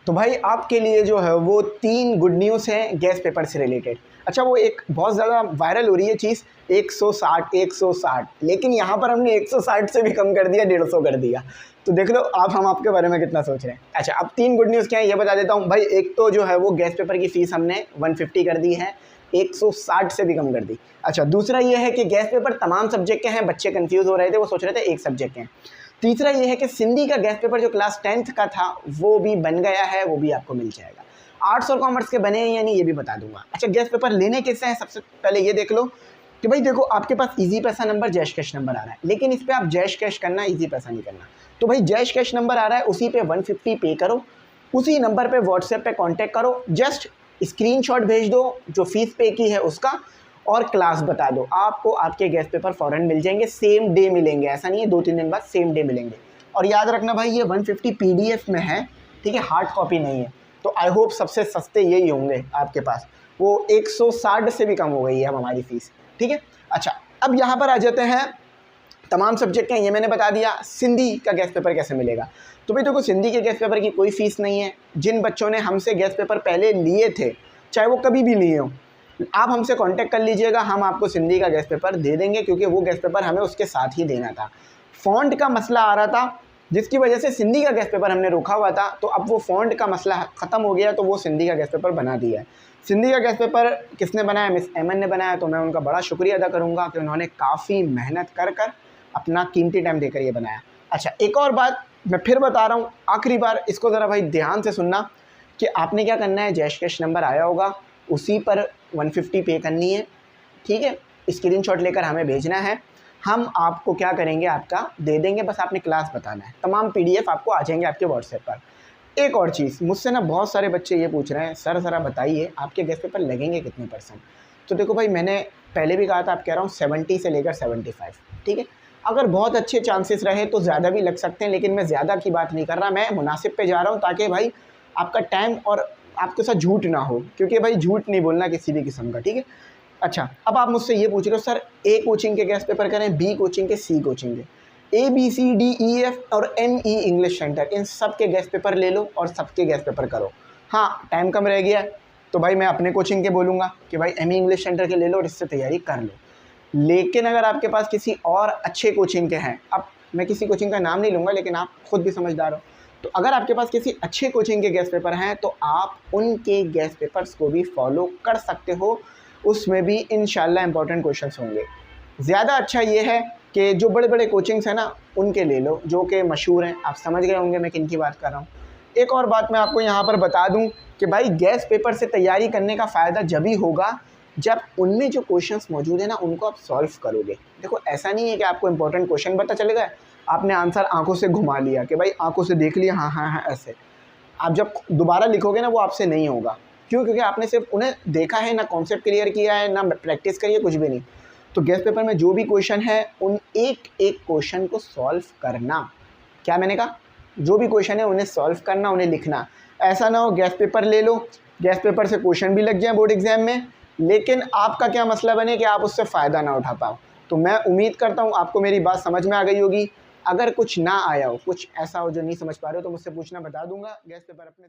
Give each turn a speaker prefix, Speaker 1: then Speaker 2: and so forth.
Speaker 1: तो भाई आपके लिए जो है वो 3 गुड न्यूज़ हैं गैस पेपर से रिलेटेड। अच्छा, वो एक बहुत ज़्यादा वायरल हो रही है चीज़ 160, लेकिन यहाँ पर हमने 160 से भी कम कर दिया, 150 कर दिया। तो देख लो आप हम आपके बारे में कितना सोच रहे हैं। अच्छा, अब 3 गुड न्यूज़ क्या है ये बता देता हूँ भाई। एक तो जो है वो गैस पेपर की फ़ीस हमने 150 कर दी है, 160 से भी कम कर दी। अच्छा, दूसरा ये है कि गैस पेपर तमाम सब्जेक्ट के हैं। बच्चे कन्फ्यूज़ हो रहे थे, वो सोच रहे थे एक सब्जेक्ट के हैं। तीसरा ये है कि सिंधी का गैस पेपर जो क्लास 10th का था वो भी बन गया है, वो भी आपको मिल जाएगा। आर्ट्स और कॉमर्स के बने हैं या नहीं ये भी बता दूंगा। अच्छा, गैस पेपर लेने कैसे हैं सबसे पहले ये देख लो कि भाई देखो आपके पास इजी पैसा नंबर जैश कैश नंबर आ रहा है, लेकिन इस पर आप जैश कैश करना, इजी पैसा नहीं करना। तो भाई जैश कैश नंबर आ रहा है उसी पे 150 पे करो, उसी नंबर पे व्हाट्सएप पे कांटेक्ट करो, जस्ट स्क्रीनशॉट भेज दो जो फीस पे की है उसका, और क्लास बता दो। आपको आपके गैस पेपर फ़ौरन मिल जाएंगे, सेम डे मिलेंगे, ऐसा नहीं है 2-3 दिन बाद, सेम डे मिलेंगे। और याद रखना भाई ये 150 PDF में है, ठीक है, हार्ड कॉपी नहीं है। तो आई होप सबसे सस्ते यही होंगे आपके पास। वो 160 से भी कम हो गई है अब हमारी फ़ीस, ठीक है। अच्छा, अब यहाँ पर आ जाते हैं तमाम सब्जेक्ट हैं ये मैंने बता दिया। सिंधी का गैस पेपर कैसे मिलेगा? तो भाई देखो सिंधी के गैस पेपर की कोई फ़ीस नहीं है। जिन बच्चों ने हमसे गैस पेपर पहले लिए थे, चाहे वो कभी भी लिए हों, आप हमसे कांटेक्ट कर लीजिएगा, हम आपको सिंधी का गैस पेपर दे देंगे, क्योंकि वो गैस पेपर हमें उसके साथ ही देना था। फ़ॉन्ट का मसला आ रहा था जिसकी वजह से सिंधी का गैस पेपर हमने रोका हुआ था, तो अब वो फ़ॉन्ट का मसला ख़त्म हो गया, तो वो सिंधी का गैस पेपर बना दिया है। सिंधी का गैस पेपर किसने बनाया? मिस एमन ने बनाया। तो मैं उनका बड़ा शुक्रिया अदा करूँगा कि उन्होंने काफ़ी मेहनत कर अपना कीमती टाइम देकर ये बनाया। अच्छा, एक और बात मैं फिर बता रहा हूँ, आखिरी बार, इसको ज़रा भाई ध्यान से सुनना कि आपने क्या करना है। जैश कैश नंबर आया होगा उसी पर 150 पे करनी है, ठीक है। स्क्रीनशॉट लेकर हमें भेजना है, हम आपको क्या करेंगे, आपका दे देंगे, बस आपने क्लास बताना है। तमाम PDF आपको आ जाएंगे आपके व्हाट्सएप पर। एक और चीज़, मुझसे ना बहुत सारे बच्चे ये पूछ रहे हैं, सर ज़रा बताइए आपके गैस पेपर लगेंगे कितने %? तो देखो भाई मैंने पहले भी कहा था, आप कह रहा हूँ 70 से लेकर 75, ठीक है। अगर बहुत अच्छे चांसेस रहे तो ज़्यादा भी लग सकते हैं, लेकिन मैं ज़्यादा की बात नहीं कर रहा, मैं मुनासिब पे जा रहा हूँ, ताकि भाई आपका टाइम और आपके साथ झूठ ना हो, क्योंकि भाई झूठ नहीं बोलना किसी भी किस्म का, ठीक है। अच्छा, अब आप मुझसे ये पूछ रहे हो सर A कोचिंग के गैस पेपर करें, B कोचिंग के, C कोचिंग के, ABCDEF और NE इंग्लिश सेंटर, इन सब के गैस पेपर ले लो और सबके गैस पेपर करो। हाँ, टाइम कम रह गया है तो भाई मैं अपने कोचिंग के बोलूँगा कि भाई ME इंग्लिश सेंटर के ले लो और इससे तैयारी कर लो। लेकिन अगर आपके पास किसी और अच्छे कोचिंग के हैं, अब मैं किसी कोचिंग का नाम नहीं लूँगा, लेकिन आप खुद भी समझदार हो, तो अगर आपके पास किसी अच्छे कोचिंग के गैस पेपर हैं तो आप उनके गैस पेपर्स को भी फॉलो कर सकते हो, उसमें भी इंशाल्लाह इंपॉर्टेंट क्वेश्चंस होंगे। ज़्यादा अच्छा ये है कि जो बड़े बड़े कोचिंग्स हैं ना उनके ले लो, जो कि मशहूर हैं, आप समझ गए होंगे मैं किन की बात कर रहा हूँ। एक और बात मैं आपको यहाँ पर बता दूँ कि भाई गैस पेपर से तैयारी करने का फ़ायदा जब ही होगा जब उनमें जो क्वेश्चंस मौजूद है ना उनको आप सॉल्व करोगे। देखो ऐसा नहीं है कि आपको इंपॉर्टेंट क्वेश्चन पता चलेगा, आपने आंसर आंखों से घुमा लिया कि भाई आंखों से देख लिया, हाँ हाँ हाँ ऐसे, आप जब दोबारा लिखोगे ना वो आपसे नहीं होगा। क्यों? क्योंकि आपने सिर्फ उन्हें देखा है, ना कॉन्सेप्ट क्लियर किया है, ना प्रैक्टिस करी है, कुछ भी नहीं। तो गैस पेपर में जो भी क्वेश्चन है उन एक एक क्वेश्चन को सॉल्व करना। क्या मैंने कहा? जो भी क्वेश्चन है उन्हें सॉल्व करना, उन्हें लिखना। ऐसा ना हो गैस पेपर ले लो, गैस पेपर से क्वेश्चन भी लग जाए बोर्ड एग्जाम में, लेकिन आपका क्या मसला बने कि आप उससे फ़ायदा ना उठा पाओ। तो मैं उम्मीद करता हूँ आपको मेरी बात समझ में आ गई होगी। अगर कुछ ना आया हो, कुछ ऐसा हो जो नहीं समझ पा रहे हो, तो मुझसे पूछना, बता दूंगा। गैस पेपर अपने